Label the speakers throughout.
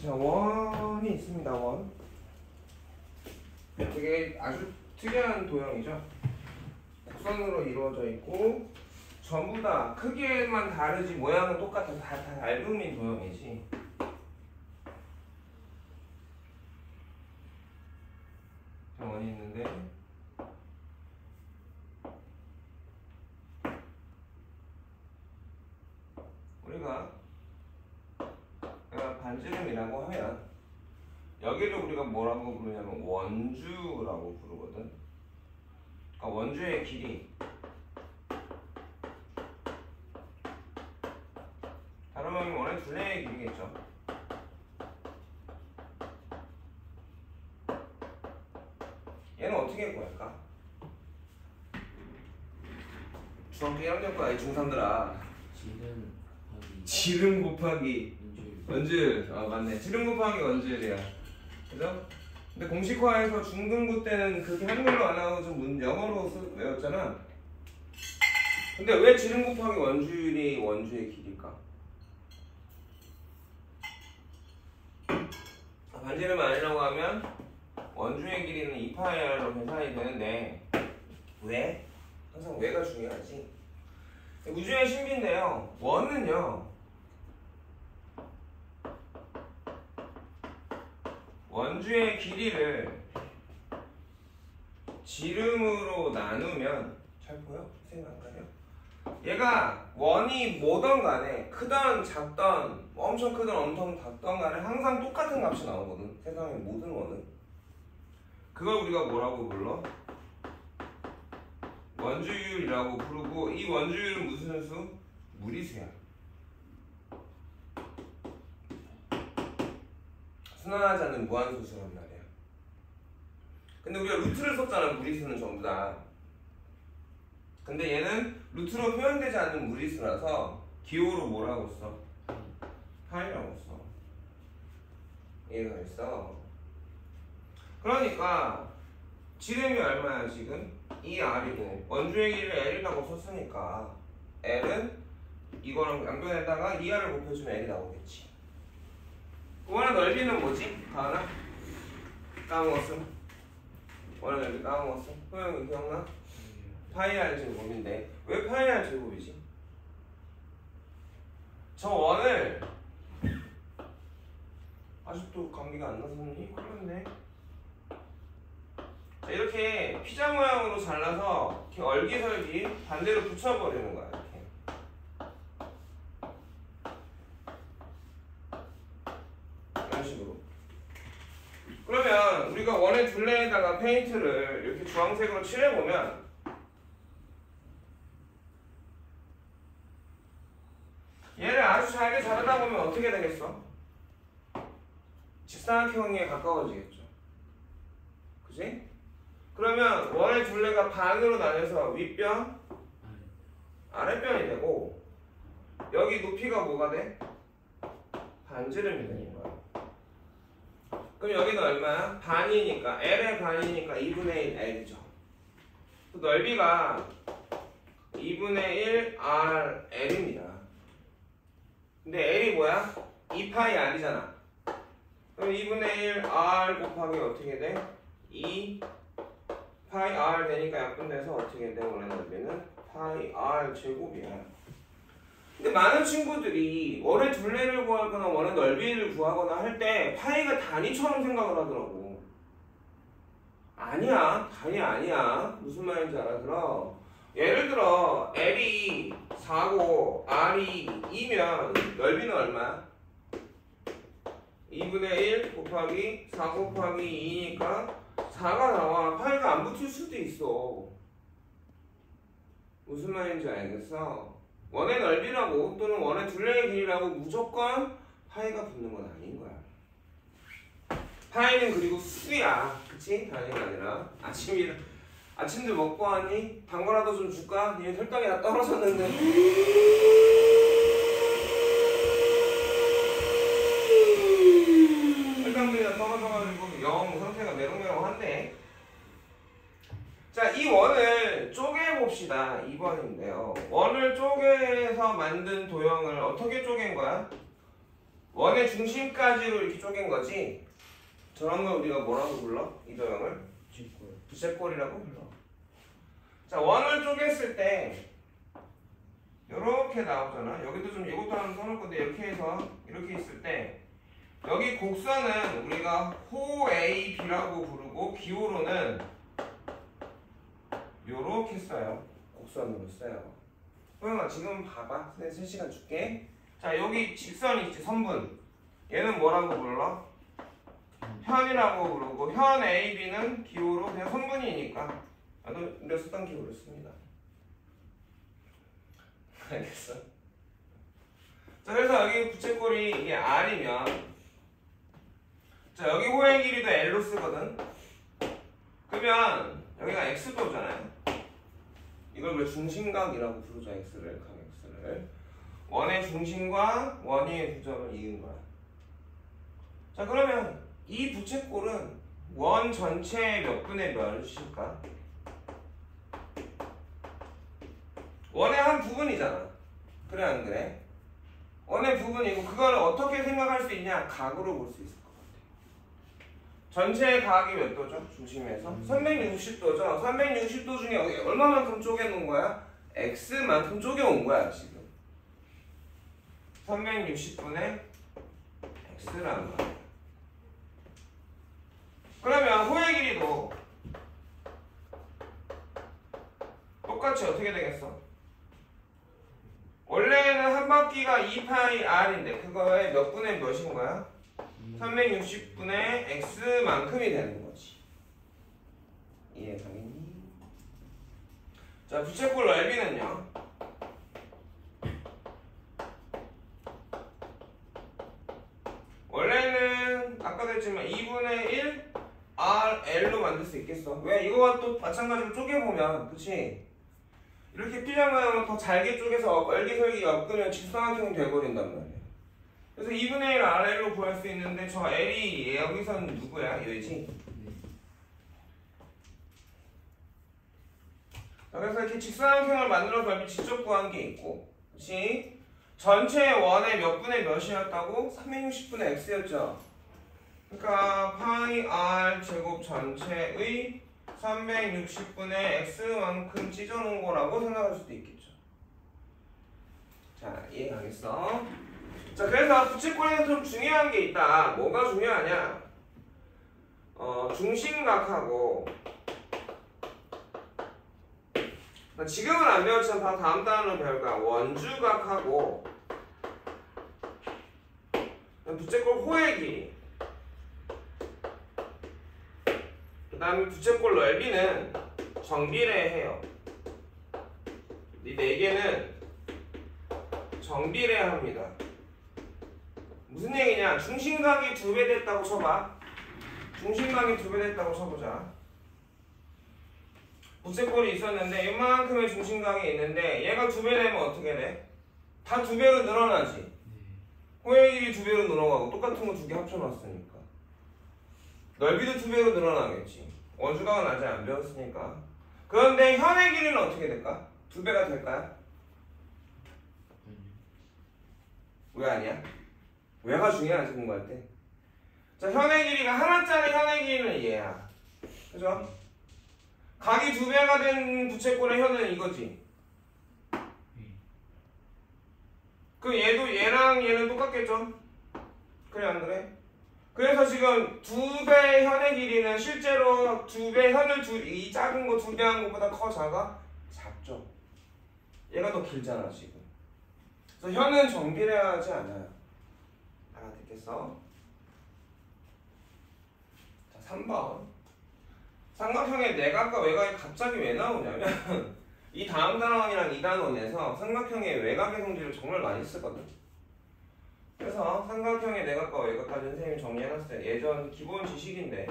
Speaker 1: 자, 원이 있습니다. 원. 되게 아주 특이한 도형이죠. 곡선으로 이루어져 있고 전부 다 크기만 다르지 모양은 똑같아서 다 알부민 도형이지. 자, 원이 있는데 우리가 반지름이라고 하면 여기를 우리가 뭐라고 부르냐면 원주라고 부르거든. 그러니까 원주의 길이 다른 말로 원의 둘레의 길이겠죠. 얘는 어떻게 구할까? 중학교 1학년과 중3들아 지름 곱하기 원주율. 맞네. 지름 곱하기 원주율이야. 그죠? 근데 공식화에서 중등부 때는 그렇게 한글로 안 하고 좀 영어로 외웠잖아. 근데 왜 지름 곱하기 원주율이 원주의 길일까? 반지름 아니라고 하면 원주의 길이는 2파이r로 계산이 되는데 왜? 항상 왜가 중요하지. 우주의 신비인데요. 원은요. 원주의 길이를 지름으로 나누면 잘 보여? 생각 안 가요? 얘가 원이 뭐든 간에 크던 작던 엄청 크던 엄청 작던 간에 항상 똑같은 값이 나오거든. 세상의 모든 원은. 그걸 우리가 뭐라고 불러? 원주율이라고 부르고 이 원주율은 무슨 수? 무리수야. 순환하지 않는 무한소수란 말이야. 근데 우리가 루트를 썼잖아. 무리수는 전부 다. 근데 얘는 루트로 표현되지 않는 무리수라서 기호로 뭐라고 써? 파이라고 써. 이해가 됐어? 그러니까 지름이 얼마야 지금? 2r이고 원주의 길이를 L이라고 썼으니까 L은 이거랑 양변에다가 2r을 곱해주면 L이 나오겠지. 원의 넓이는 뭐지? 가나? 까먹었음? 원의 넓이 까먹었음? 호영이 기억나? 파이r 제곱인데 왜 파이r 제곱이지? 저 원을 아직도 감기가 안 나서니? 그렇네. 자, 이렇게 피자 모양으로 잘라서 이렇게 얼기설기 반대로 붙여버리는 거야. 이렇게. 이런 식으로. 그러면 우리가 원의 둘레에다가 페인트를 이렇게 주황색으로 칠해보면 얘를 아주 잘게 자르다 보면 어떻게 되겠어? 직사각형에 가까워지겠죠. 그지? 그러면 원의 둘레가 반으로 나뉘어서 윗변, 아랫변이 되고 여기 높이가 뭐가 돼? 반지름이 되는 거야. 그럼 여기는 얼마야? 반이니까 L의 반이니까 2분의 1 L이죠. 넓이가 2분의 1 R L입니다. 근데 L이 뭐야? 2파이 R이잖아. 그럼 2분의 1 R 곱하기 어떻게 돼? 2 파이 R 되니까 약분돼서 어떻게 돼? 원의 넓이는 파이 R 제곱이야. 근데 많은 친구들이 원의 둘레를 구하거나 원의 넓이를 구하거나 할 때 파이가 단위처럼 생각을 하더라고. 아니야. 단위 아니야. 무슨 말인지 알아들어? 예를 들어 L이 4고 R이 2면 넓이는 얼마야? 2분의 1 곱하기 4 곱하기 2니까 4가 나와. 파이가 안 붙을 수도 있어. 무슨 말인지 알겠어? 원의 넓이라고 또는 원의 둘레의 길이라고 무조건 파이가 붙는 건 아닌 거야. 파이는 그리고 수야. 그치? 단위가 아니라. 아침도 먹고 하니? 단 거라도 좀 줄까? 얘 혈당이 다 떨어졌는데. 혈당물이 다 떨어져가지고 영 상태가 메롱메롱한데. 자, 이 원을 쪼개봅시다. 2번인데요. 원을 쪼개서 만든 도형을 어떻게 쪼갠 거야? 원의 중심까지로 이렇게 쪼갠 거지. 저런 걸 우리가 뭐라고 불러? 이 도형을? 부채꼴이라고 불러. 자, 원을 쪼갰을 때 이렇게 나오잖아. 여기도 좀 이것도 하나 써놓을 건데 이렇게 해서 이렇게 있을 때 여기 곡선은 우리가 호 A, B라고 부르고 기호로는 요렇게 써요. 곡선으로 써요. 호영아 지금 봐봐. 선생님 3시간 줄게. 자, 여기 직선이 있지, 선분. 얘는 뭐라고 불러? 현이라고 부르고 현 A, B는 기호로 그냥 선분이니까 나도 우리가 쓰던 기호를 씁니다. 알겠어? 자, 그래서 여기 부채꼴이 이게 R이면 자, 여기 호의 길이도 L로 쓰거든? 그러면 여기가 X도잖아요. 이걸 왜 중심각이라고 부르죠? X를, 각 X를. 원의 중심과 원위의 부점을 이은 거야. 자, 그러면 이 부채꼴은 원 전체의 몇 분의 몇일까? 원의 한 부분이잖아. 그래 안 그래? 원의 부분이고 그걸 어떻게 생각할 수 있냐? 각으로 볼 수 있을 것 같아. 전체의 각이 몇 도죠? 중심에서 360도죠. 360도 중에 얼마만큼 쪼개놓은 거야? X만큼 쪼개온 거야 지금. 360분의 X라는 거야. 그러면 호의 길이도 똑같이 어떻게 되겠어? 원래는 한 바퀴가 2파이 R인데 그거의 몇 분의 몇인 거야? 360분의 X만큼이 되는 거지. 이해 당연히. 자, 부채꼴 넓이는요. 원래는 아까도 했지만 2분의 1 RL로 만들 수 있겠어. 왜? 이거와 또 마찬가지로 쪼개보면 그치? 이렇게 피자모양을 더 잘게 쪼개서 얼기설기 엮으면 직사각형이 돼버린단 말이야. 그래서 2분의 1 RL로 구할 수 있는데 저 L이 여기선 누구야? 얘지? 그래서 이렇게 직사각형을 만들어서 직접 구한 게 있고 그치? 전체 원의 몇 분의 몇이었다고? 360분의 X였죠? 그러니까 파이 R 제곱 전체의 360분의 X만큼 찢어놓은 거라고 생각할 수도 있겠죠. 자, 이해가겠어? 자, 그래서 부채꼴에는 좀 중요한 게 있다. 뭐가 중요하냐? 중심각하고 지금은 안 배웠지만 바로 다음 단어로 배울 거야. 원주각하고 부채꼴 호의 길이 그 다음에 부채꼴 넓이는 정비례해요. 이 네 개는 정비례합니다. 무슨 얘기냐? 중심각이 2배 됐다고 쳐봐. 중심각이 2배 됐다고 쳐보자. 부채꼴이 있었는데 이만큼의 중심각이 있는데 얘가 2배 되면 어떻게 돼? 다 2배로 늘어나지. 호의 길이 2배로 늘어가고 똑같은 거 2개 합쳐놨으니까 넓이도 2배로 늘어나겠지. 원주각은 아직 안 배웠으니까. 그런데 현의 길이는 어떻게 될까? 2배가 될까요? 왜 아니야? 왜가 중요하지 공부할 때. 자, 현의 길이가 하나짜리 현의 길이는 얘야. 그죠? 각이 2배가 된 부채꼴의 현은 이거지. 그 얘도 얘랑 얘는 똑같겠죠? 그래 안 그래? 그래서 지금 2배 현의 길이는 실제로 2배 현을 이 작은 거 2배 한 것보다 커 작아? 작죠. 얘가 더 길잖아 지금. 그래서 현은 정비례하지 않아요. 알아듣겠어? 자, 3번. 삼각형의 내각과 외곽이 갑자기 왜 나오냐면 이 다음 단원이랑 이 단원에서 삼각형의 외곽의 성질을 정말 많이 쓰거든. 그래서 삼각형의 내각과 외곽까지 선생님이 정리해놨어요. 예전 기본 지식인데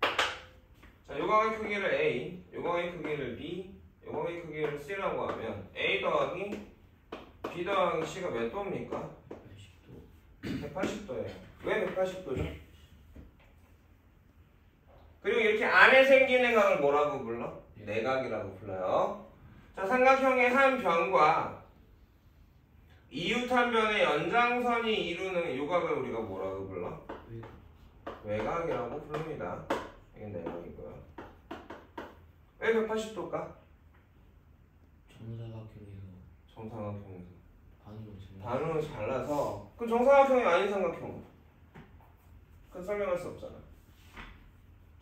Speaker 1: 자, 요각의 크기를 A, 요각의 크기를 B, 요각의 크기를 C라고 하면 A 더하기 B 더하기 C가 몇 도입니까? 180도예요. 왜 180도죠? 그리고 이렇게 안에 생기는 각을 뭐라고 불러? 내각이라고 불러요. 자, 삼각형의 한 변과 이웃한 변의 연장선이 이루는 요각을 우리가 뭐라고 불러? 외곽이라고 부릅니다. 이게 내각이고요. 왜 180도일까? 정사각형에서 반으로 잘라서 그 정사각형이 아닌 삼각형 그건 설명할 수 없잖아.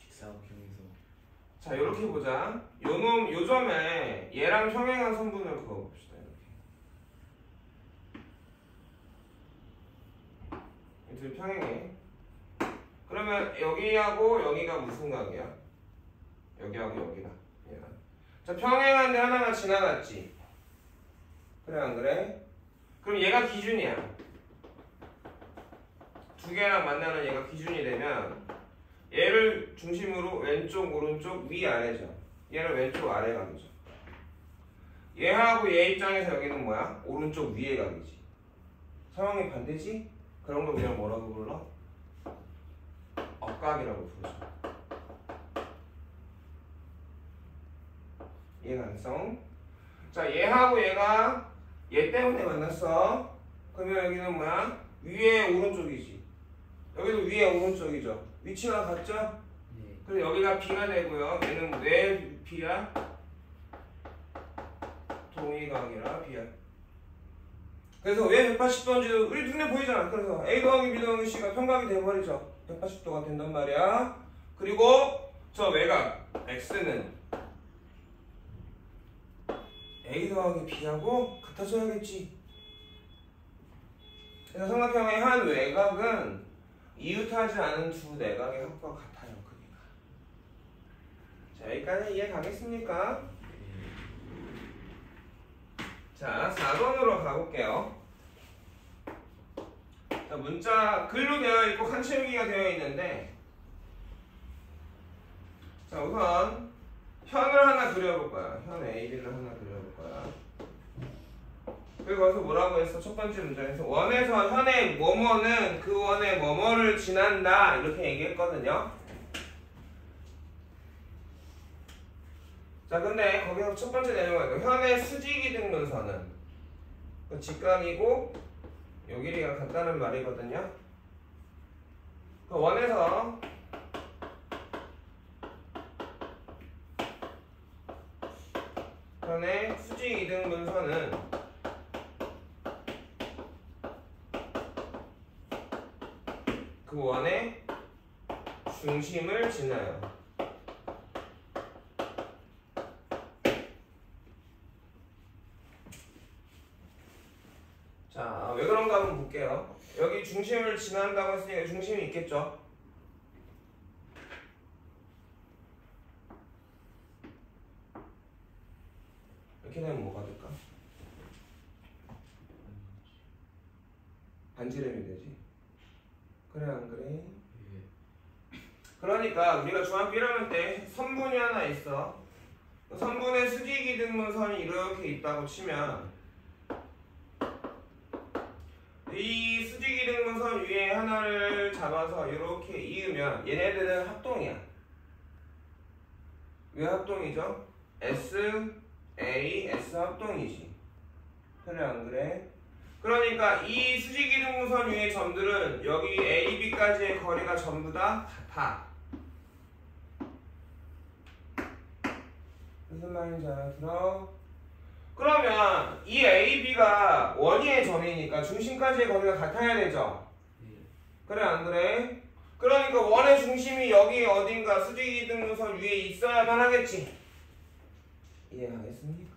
Speaker 2: 직사각형에서.
Speaker 1: 자 이렇게 보자. 요 점에 얘랑 평행한 선분을 그어봅시다. 이렇게 둘 평행해. 그러면 여기하고 여기가 무슨 각이야? 여기하고 여기다. 얘랑. 자 평행한데 하나가 지나갔지. 그래 안 그래? 그럼 얘가 기준이야. 두 개랑 만나는 얘가 기준이 되면 얘를 중심으로 왼쪽 오른쪽 위 아래죠. 얘는 왼쪽 아래 각이죠. 얘하고 얘 입장에서 여기는 뭐야? 오른쪽 위에 각이지. 상황이 반대지? 그런 거 그냥 뭐라고 불러? 억각이라고 부르죠. 이해가능성. 자 얘하고 얘가 얘 때문에 만났어. 그러면 여기는 뭐야? 위에 오른쪽이지. 여기도 위에 오른쪽이죠. 위치가 같죠?
Speaker 2: 네.
Speaker 1: 그래서 여기가 B가 되고요. 얘는 왜 B야? 동의각이라 B야. 그래서 왜 180도인지도 우리 눈에 보이잖아. 그래서 A 더하기 B 더하기 C가 평각이 돼버리죠. 180도가 된단 말이야. 그리고 저 외곽 X는 A 더하기 B하고 같아져야겠지. 그래서 삼각형의 한 외곽은 이웃하지 않은 두 내각의 합과 같아요. 크기가. 자 여기까지 이해 가겠습니까? 자 4번으로 가볼게요. 자 문자 글로 되어 있고 칸 채우기가 되어 있는데 자 우선 현을 하나 그려볼 거야. 현 AB를 하나 그려볼 거야. 그리고 거기서 뭐라고 했어? 첫 번째 문장에서 원에서 현의 뭐뭐는 그 원의 뭐뭐를 지난다 이렇게 얘기했거든요. 자 근데 거기서 첫 번째 내용은 현의 수직이등분선은 그 직각이고 요 길이가 같다는 말이거든요. 그 원에서 현의 수직이등분선은 그 원의 중심을 지나요. 자, 왜 그런가 한번 볼게요. 여기 중심을 지난다고 했으니까 중심이 있겠죠? 이렇게 되면 뭐가 될까? 반지름이 되지? 그래 안 그래? 그러니까 우리가 중학교 1학년 때 선분이 하나 있어. 선분의 수직이등분선이 이렇게 있다고 치면 이 수직이등분선 위에 하나를 잡아서 이렇게 이으면 얘네들은 합동이야. 왜 합동이죠? S, A, S 합동이지. 그래 안 그래? 그러니까 이 수직이등분선 위의 점들은 여기 A, B까지의 거리가 전부 다 같아. 무슨 말인지 알아들어? 그러면 이 A, B가 원위의 점이니까 중심까지의 거리가 같아야 되죠? 그래 안 그래? 그러니까 원의 중심이 여기 어딘가 수직이등분선 위에 있어야만 하겠지. 이해하겠습니까?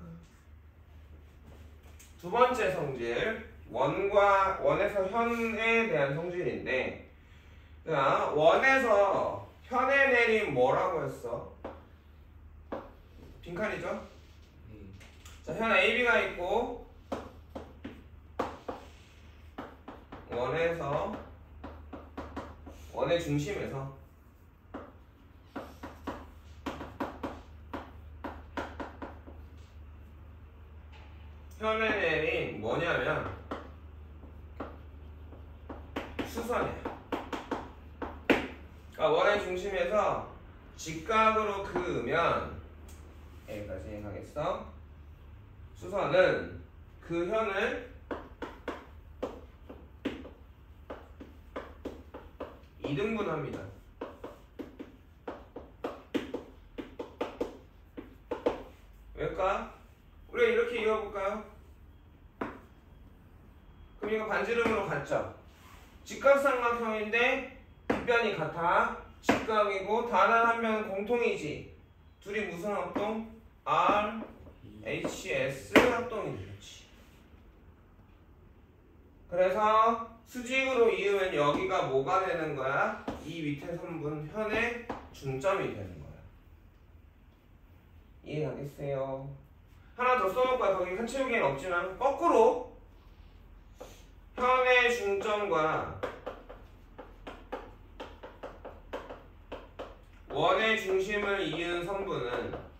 Speaker 1: 두 번째 성질 원에서 현에 대한 성질인데 자, 원에서 현에 내린 뭐라고 했어? 빈칸이죠? 자, 현 AB가 있고 원의 중심에서 현에 내린 뭐냐면 수선이야. 그러니까 원의 중심에서 직각으로 그으면 여기까지 가겠어? 수선은 그 현을 2등분합니다. 왜일까? 우리가 이렇게 이어볼까요? 그럼 이거 반지름으로 같죠? 직각삼각형인데 빗변이 같아. 직각이고 단한 한 면은 공통이지. 둘이 무슨 합동? R, HS 합동이 되겠지. 그래서 수직으로 이으면 여기가 뭐가 되는 거야? 이 밑에 선분 현의 중점이 되는 거야. 이해가겠어요? 하나 더 써놓을 거야. 거기 한 채우기엔 없지만 거꾸로 현의 중점과 원의 중심을 이은 선분은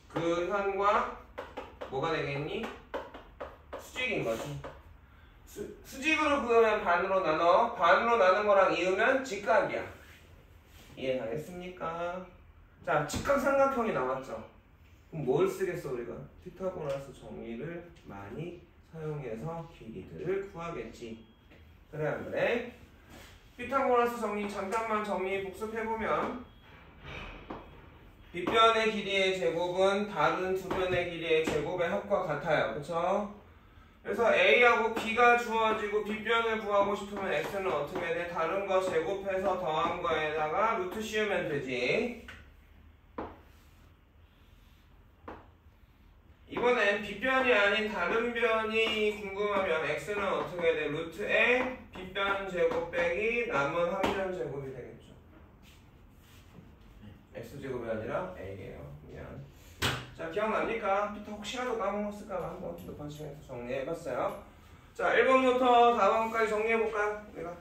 Speaker 1: 그 현과 뭐가 되겠니? 수직인 거지. 수직으로 그으면 반으로 나눠. 반으로 나눈 거랑 이으면 직각이야. 이해가겠습니까? 자, 직각삼각형이 나왔죠. 그럼 뭘 쓰겠어 우리가? 피타고라스 정리를 많이 사용해서 길이들을 구하겠지. 그래 안 그래? 피타고라스 정리 잠깐만 정리 복습해보면 빗변의 길이의 제곱은 다른 두 변의 길이의 제곱의 합과 같아요. 그쵸? 그래서 A하고 B가 주어지고 빗변을 구하고 싶으면 X는 어떻게 돼? 다른 거 제곱해서 더한 거에다가 루트 씌우면 되지. 이번엔 빗변이 아닌 다른 변이 궁금하면 X는 어떻게 돼? 루트에 빗변 제곱 빼기 남은 한 변 제곱이 되겠죠. X제곱이 아니라 A예요. 미안. 자, 기억납니까? 피터 혹시라도 까먹었을까봐 한번 더 봐주시면서 정리해봤어요. 자, 1번부터 4번까지 정리해볼까요? 우리가